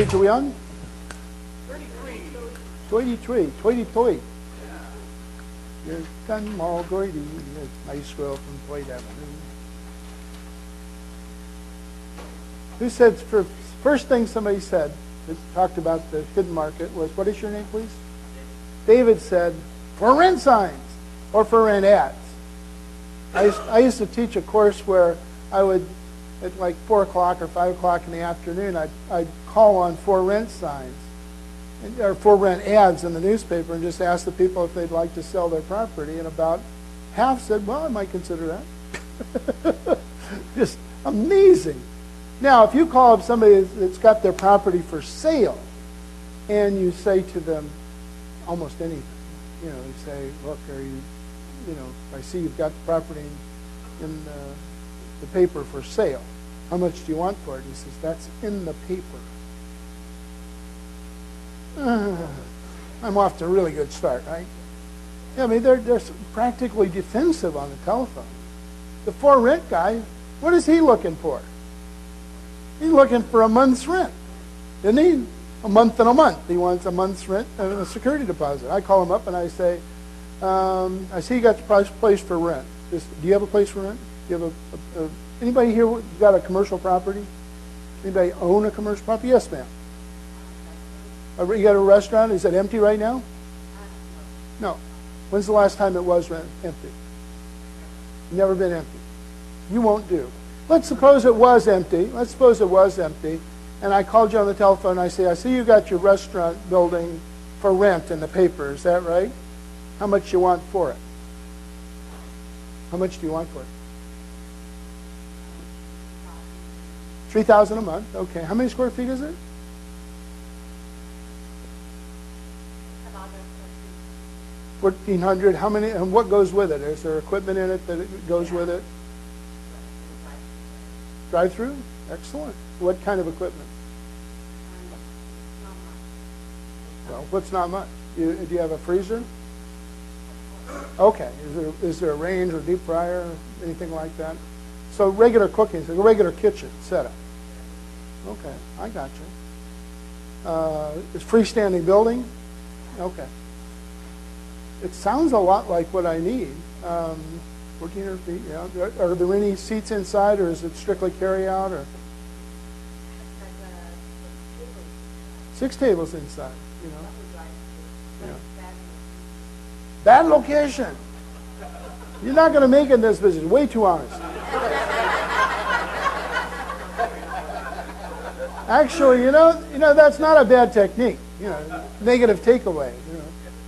page are we on? 23. 23. You're done, Mall Goity. Nice girl from Floyd Avenue. Who said, first thing somebody said, that talked about the hidden market was, what is your name, please? David said, for rent signs or for rent ads. I used to teach a course where I would, at like 4 o'clock or 5 o'clock in the afternoon, I'd call on for rent signs, or for rent ads in the newspaper and just ask the people if they'd like to sell their property. And about half said, well, I might consider that. Just amazing. Now, if you call up somebody that's got their property for sale and you say to them almost anything, you say, look, are you, I see you've got the property in the paper for sale. How much do you want for it? He says, that's in the paper. I'm off to a really good start, right? Yeah, I mean, they're practically defensive on the telephone. The for rent guy, what is he looking for? He's looking for a month's rent, isn't he? A month and a month. He wants a month's rent and a security deposit. I call him up and I say, I see you got the place for rent. Do you have a place for rent? Do you have anybody here got a commercial property? Anybody own a commercial property? Yes, ma'am. You got a restaurant? Is it empty right now? No. When's the last time it was empty? Never been empty. You won't do. Let's suppose it was empty. Let's suppose it was empty. And I called you on the telephone and I say, I see you got your restaurant building for rent in the paper. Is that right? How much do you want for it? How much do you want for it? $3,000 a month. Okay. How many square feet is it? 1,400. How many? And what goes with it? Is there equipment in it that goes with it? Drive-through? Excellent. What kind of equipment? Well, what's not much? Do you have a freezer? Okay. Is there a range or deep fryer, anything like that? So regular cooking, so a regular kitchen setup. Okay, I got you. It's freestanding building? Okay. It sounds a lot like what I need. 1,400 feet, yeah. Are there any seats inside, or is it strictly carry-out? Or 6 tables inside, Yeah. Bad location. You're not going to make it in this business. Way too honest. Actually, that's not a bad technique. Negative takeaway.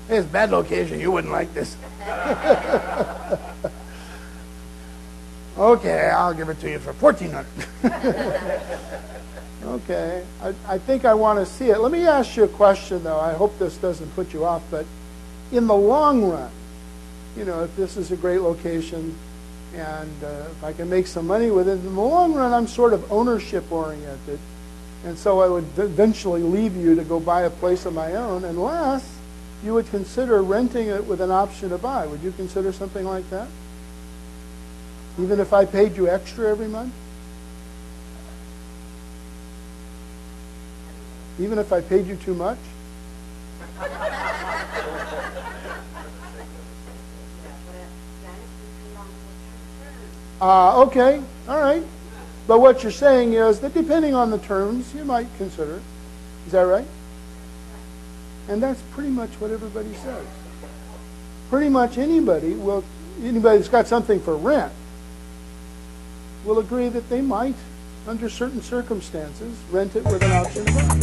Hey, it's bad location. You wouldn't like this. Okay, I'll give it to you for $1,400. Okay, I think I want to see it. Let me ask you a question, though. I hope this doesn't put you off, but in the long run, if this is a great location and if I can make some money with it, in the long run, I'm sort of ownership-oriented, and so I would eventually leave you to go buy a place of my own unless you would consider renting it with an option to buy. Would you consider something like that? Even if I paid you extra every month? Even if I paid you too much? Okay, all right. But what you're saying is that depending on the terms, you might consider it. Is that right? And that's pretty much what everybody says. Pretty much anybody that's got something for rent will agree that they might, under certain circumstances, rent it with an option to buy.